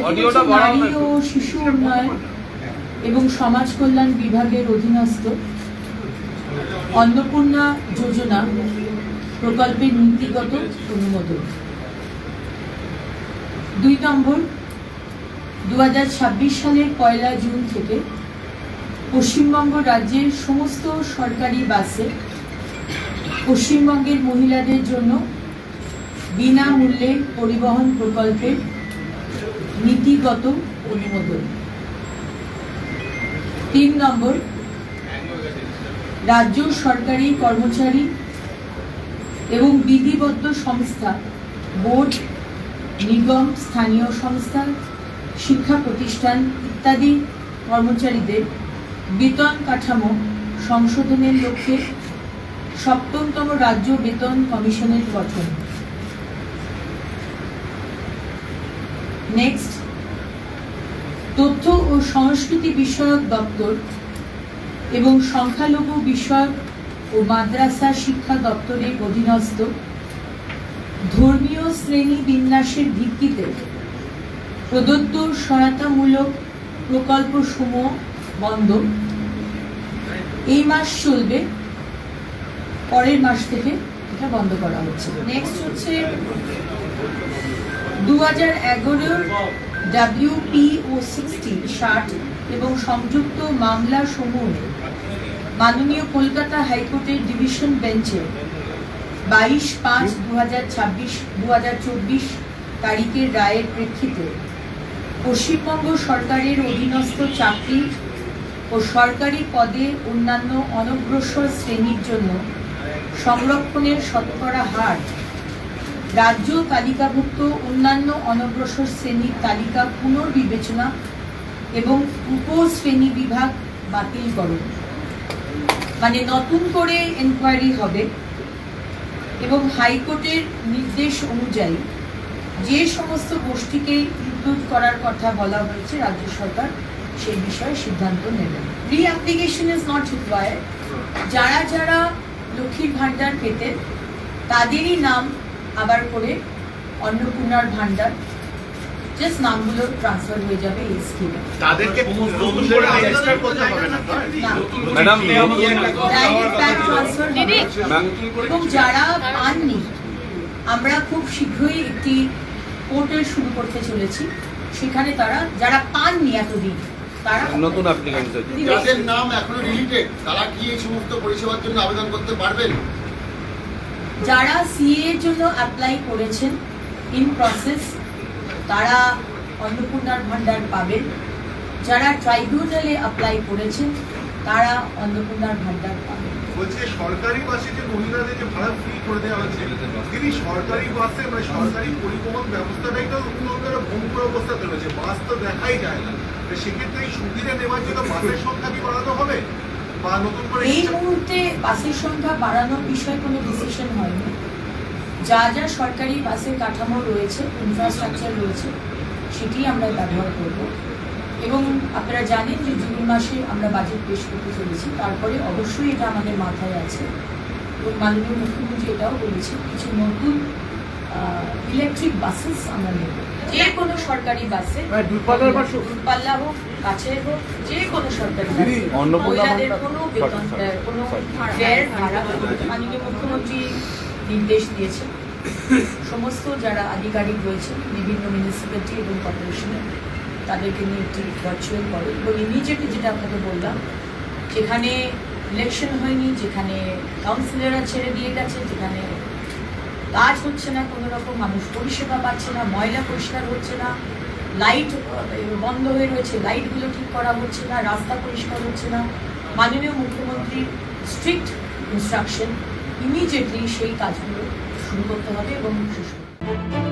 নারী ও শিশু উন্নয়ন এবং সমাজ কল্যাণ বিভাগের অধীনস্থ অন্নপূর্ণা যোজনা প্রকল্পের নীতিগত অনুমোদন। 2 নম্বর, 2026 সালের 1 জুন থেকে পশ্চিমবঙ্গ রাজ্যের সমস্ত সরকারি বাসে পশ্চিমবঙ্গের মহিলাদের জন্য বিনামূল্যে পরিবহন প্রকল্পের নীতিগত অনুমোদন। 3 নম্বর, রাজ্য সরকারি কর্মচারী এবং বিধিবদ্ধ সংস্থা, বোর্ড, নিগম, স্থানীয় সংস্থা, শিক্ষা প্রতিষ্ঠান ইত্যাদি কর্মচারীদের বেতন কাঠামো সংশোধনের লক্ষ্যে 7তম রাজ্য বেতন কমিশনের গঠন। নেক্সট, তথ্য ও সংস্কৃতি বিষয়ক দপ্তর এবং সংখ্যালঘু বিষয়ক ও মাদ্রাসা শিক্ষা দপ্তরের অধীনস্থ ধর্মীয় শ্রেণী বিন্যাসের ভিত্তিতে প্রদত্ত সহায়তামূলক প্রকল্পসমূহ বন্ধ। এই মাস চলবে, পরের মাস থেকে এটা বন্ধ করা হচ্ছে। নেক্সট হচ্ছে 2011 WPO 60 এবং সংযুক্ত মামলা সমূহ মাননীয় কলকাতা হাইকোর্টের ডিভিশন বেঞ্চে 22/5/2024 তারিখের রায়ের প্রেক্ষিতে পশ্চিমবঙ্গ সরকারের অধীনস্থ চাকরি ও সরকারি পদে অন্যান্য অনগ্রসর শ্রেণীর জন্য সংরক্ষণের শতকরা হার রাজ্য তালিকাভুক্ত অন্যান্য অনগ্রসর শ্রেণীর তালিকা পুনর্বিবেচনা এবং উপশ্রেণী বিভাগ বাতিলকরণ, মানে নতুন করে এনকোয়ারি হবে এবং হাইকোর্টের নির্দেশ অনুযায়ী যে সমস্ত গোষ্ঠীকে ইনক্লুড করার কথা বলা হয়েছে রাজ্য সরকার সেই বিষয়ে সিদ্ধান্ত নেবেন। রি-অ্যাপ্লিকেশন ইজ নট রিকোয়ার্ড। যারা যারা লক্ষ্মীর ভান্ডার পেতেন তাদেরই নাম আবার করে অন্নপূর্ণার ভান্ডার জাস্ট নামগুলো ট্রান্সফার হয়ে যাবে এই স্কিমে। তাদেরকে নতুন করে রেজিস্টার করতে হবে না ম্যাডাম, এবং যারা পাননি আমরা খুব শীঘ্রই একটি পোর্টাল শুরু করতে চলেছি, সেখানে তারা যারা পাননি এতদিন তারা নতুন অ্যাপ্লিকেন্ট যাদের নাম এখনো রিলিটেড তারা কি এই সমস্ত পরিষেবার জন্য আবেদন করতে পারবেন? যারা সিএ এর জন্য অ্যাপ্লাই করেছেন ইন প্রসেস তারা অন্নপূর্ণার ভান্ডার পাবেন। যারা ট্রাইব্যুনালে অ্যাপ্লাই করেছেন তারা অন্নপূর্ণার ভান্ডার পাবেন। বলছে সরকারি বাসে যে মহিলাদের যে ভাড়া ফ্রি করে দেওয়া হচ্ছে, তিনি সরকারি বাসে মানে সরকারি পরিবহন ব্যবস্থাটাই তো ভঙ্গুর অবস্থাতে রয়েছে, বাস তো দেখাই যায় না। সেক্ষেত্রে এই সুবিধা নেওয়ার জন্য বাসের সংখ্যা কি বাড়ানো হবে বা নতুন করে? এই মুহূর্তে বাসের সংখ্যা বাড়ানোর বিষয়ে কোনো ডিসিশন হয়নি। যা যা সরকারি বাসের কাঠামো রয়েছে, ইনফ্রাস্ট্রাকচার রয়েছে, সেটি আমরা ব্যবহার করব। এবং আপনারা জানেন যে জুন মাসে আমরা বাজেট পেশ করতে চলেছি, তারপরে অবশ্যই এটা আমাদের মাথায় আছে। এবং মাননীয় মুখ্যমন্ত্রী এটাও বলেছেন কিছু নতুন ইলেকট্রিক বাসেস আমরা নেব। যে কোনো সরকারি বাসে, দূরপাল্লা হোক কাছে হোক, যে কোনো সরকারি বাসে মহিলাদের কোনো বেতন কোনো ফেয়ার ভাড়া মাননীয় মুখ্যমন্ত্রী নির্দেশ দিয়েছেন। সমস্ত যারা আধিকারিক রয়েছেন বিভিন্ন মিউনিসিপ্যালিটি এবং কর্পোরেশনের তাদেরকে নিয়ে একটি ভার্চুয়াল করে এবং ইমিডিয়েটলি যেটা আপনাকে বললাম, যেখানে ইলেকশন হয়নি, যেখানে কাউন্সিলররা ছেড়ে দিয়ে গেছে, যেখানে কাজ হচ্ছে না, কোনো রকম মানুষ পরিষেবা পাচ্ছে না, ময়লা পরিষ্কার হচ্ছে না, লাইট বন্ধ হয়ে রয়েছে, লাইটগুলো ঠিক করা হচ্ছে না, রাস্তা পরিষ্কার হচ্ছে না, মাননীয় মুখ্যমন্ত্রীর স্ট্রিক্ট ইনস্ট্রাকশন ইমিডিয়েটলি সেই কাজগুলো শুরু করতে হবে এবং শেষ করতে হবে।